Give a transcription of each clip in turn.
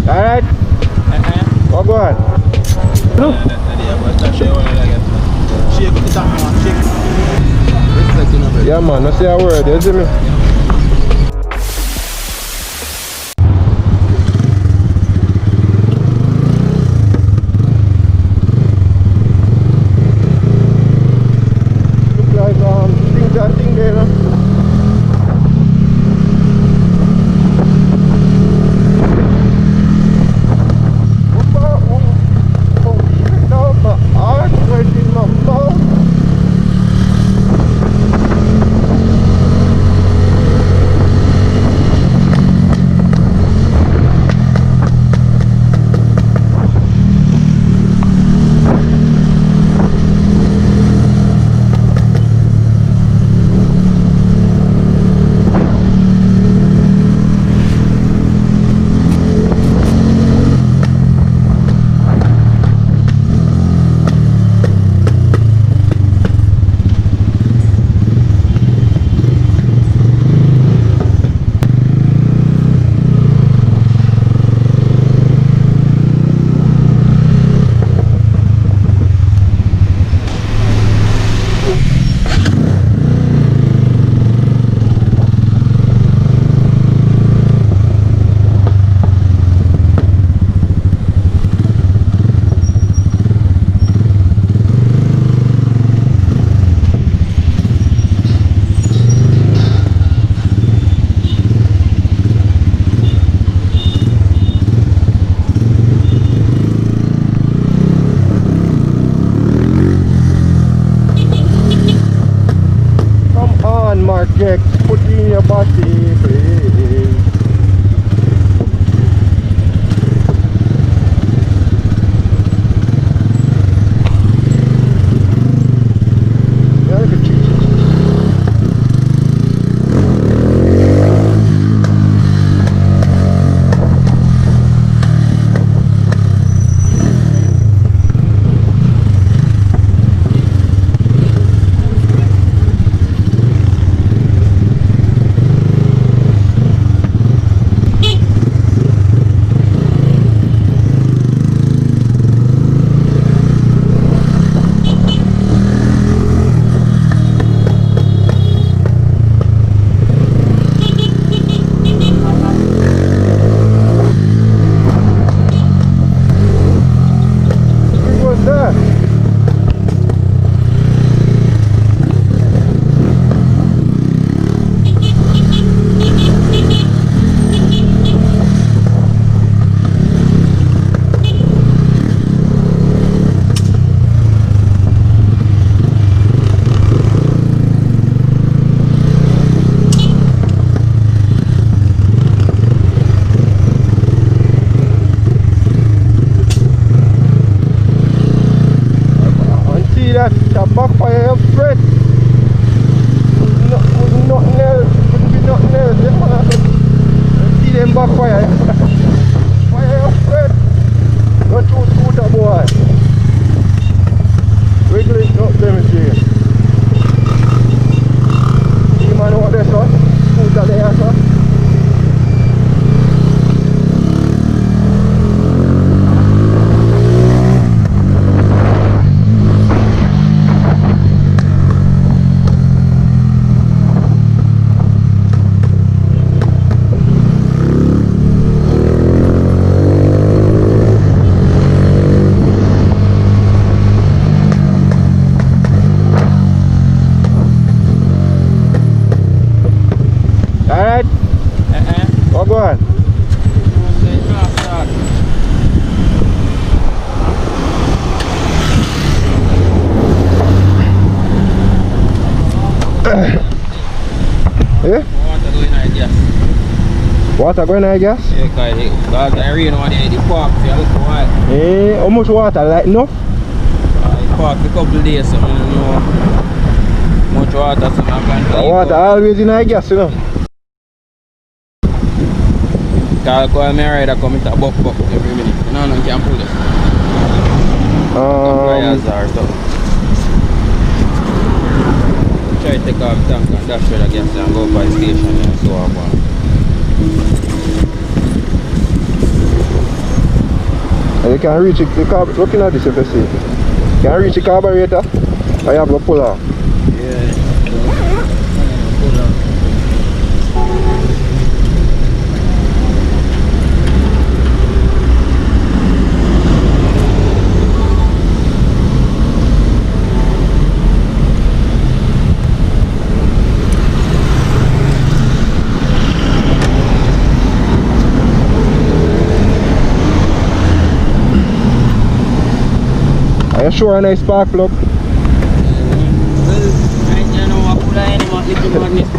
Alright? Oh, go on. No. Yeah, man, I say a word, you see me? Look like thing there, no? Mark X, put in your body, please. Yeah, look at you. That backfire up straight. Nothing else. Couldn't be nothing else. Them man, see them backfire. Fire up straight. Not too scooter boy. Wiggle it up, let me see. See man over there, son. Scooter there, son. Go on. Yeah? Water going I guess? Yeah, because the rain on the park for a little while. Eh, how much water? Like enough? The park for a couple of days, so I don't know much water, so I can't. The water always in I guess, you know. Because I rider come into a buck every minute. You know, you can pull it. Try to take off the tank and dash where the gas and go by the station and so on. can reach it. Looking at this if you see. Can reach the carburetor. I have to pull off. Yeah. Pull out. Are you sure a nice spark plug?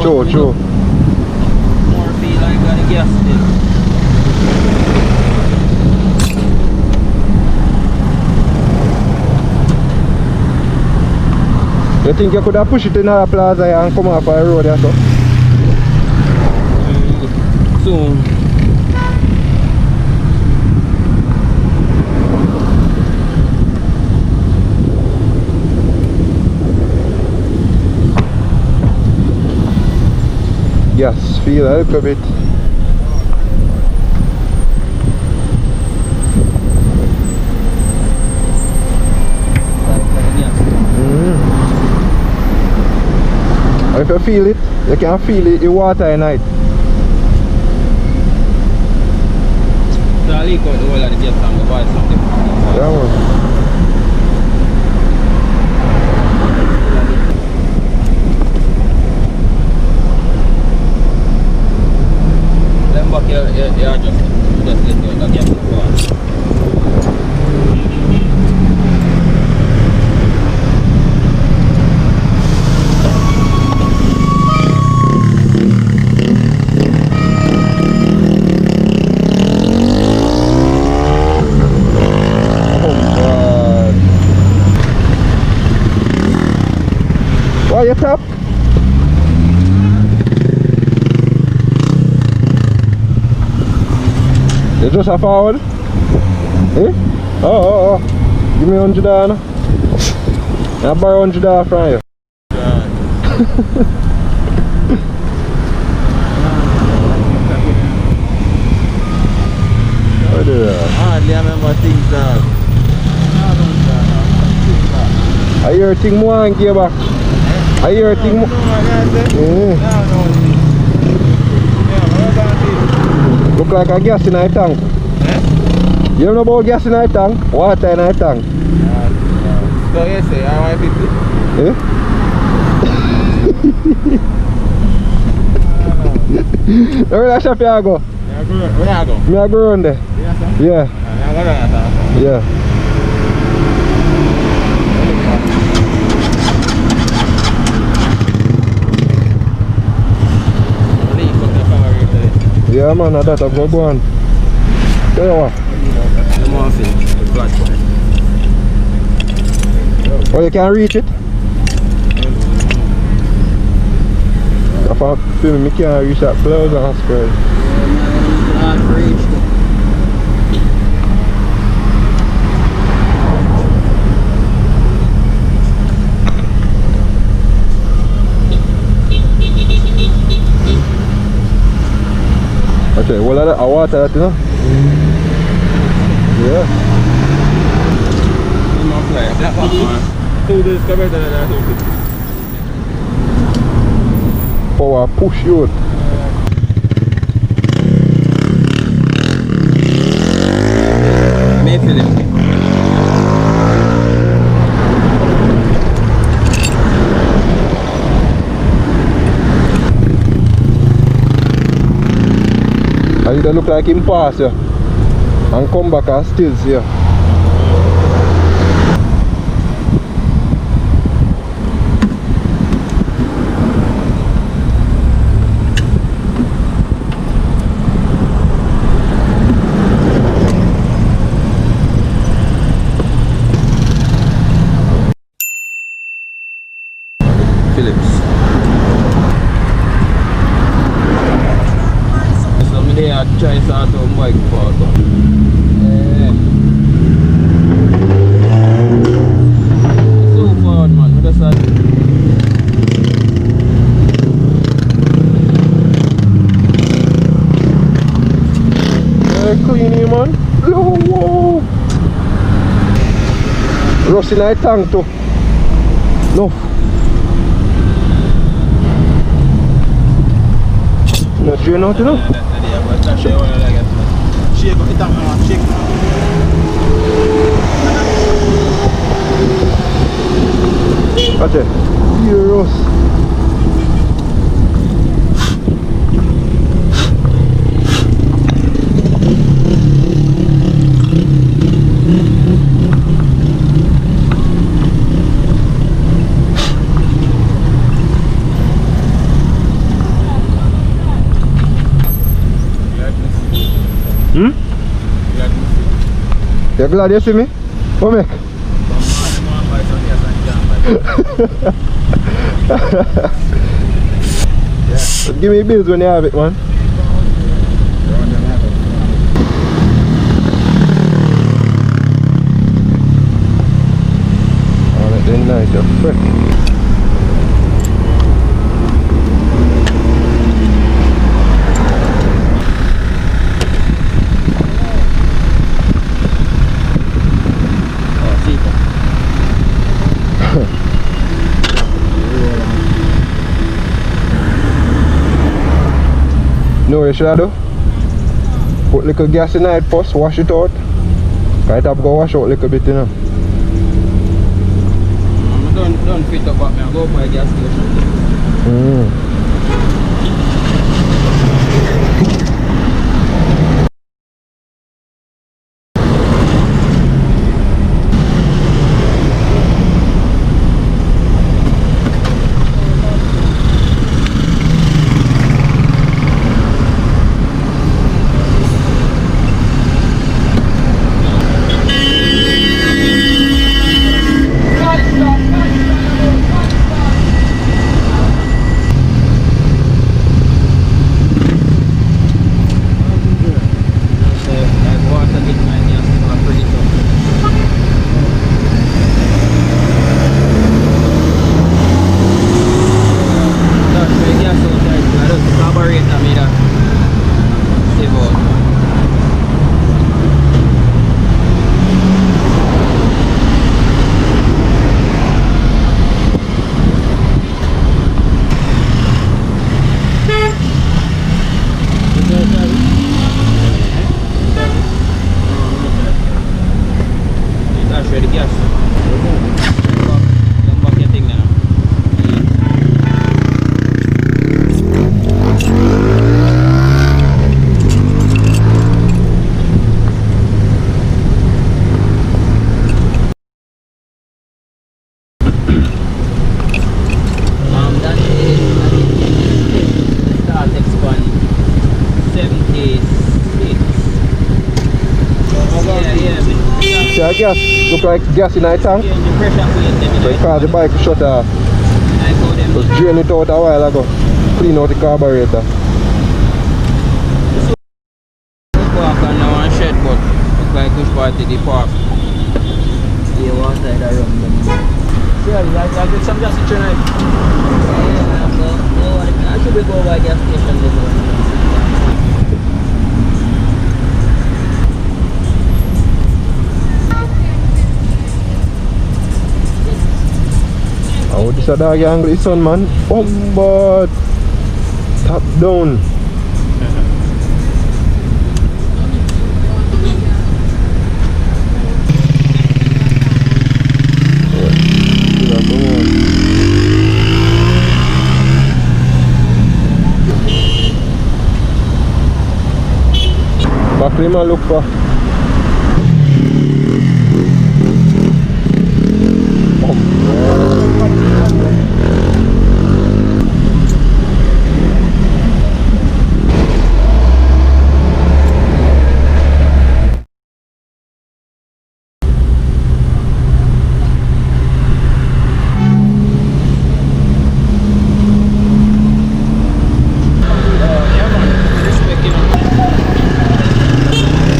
True. More feel like got a gas still. You think you could have pushed it in our plaza and come off the road or so? Soon. Yes, feel a little bit. And if you feel it, you can feel it in water at night. So I leak out the whole of the gas tank, the buy something. Yeah, man. Then back you adjust it. You just let go of the gas tank. Why you tap? You just a forward? Eh? Oh. Give me $100 now. I'll buy $100 from you. What do that? Hardly remember things that. I hear a thing more and gear back. I hear a thing more. Look like a gas in a tank. You don't know about gas in a tank? Water in a tank. So yes, I want 50. Where the shop you go? Where I go? Me I go around there. Yeah. Yeah. Yeah man, that's a good one. Tell you what. Oh, you can reach it? If I feel me, can't reach that close and spread. Okay, well I water that, you know? Yeah. Power push you. Me feel it. And it look like him pass here and come back and still see you. Philips. They are trying to start a bike park. So forward man, what is that? Clean here man. Whoa. Rust in the tank too. No. Not drain out, you know? Shake it down, shake it. Watch it. Here, rust. You glad you see me? What make? But give me bills when you have it, man. Alright then, nice, you're fresh. You know what you should do? Put little gas in it first, wash it out. Right up, go wash out a little bit, you know. Don't fit up at me, I go for a gas station. Gas, look like gas in the tank. Because the bike shut off. Just drain it out a while ago. Clean out the carburetor. Park on the one shed, but look like push party the park. Yeah, one side I run them. Yeah, I get some gas tonight. Yeah, I should be going by gas station. Oh, this a dog angle is on, man. Oh, but top down. Back lima look for.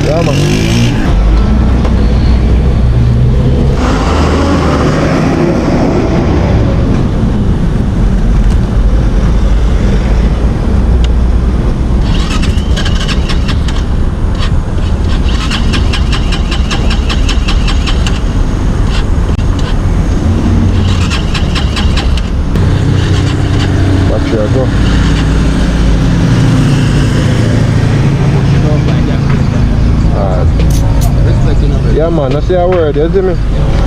Yeah, man. Yeah man, I say a word, you see me?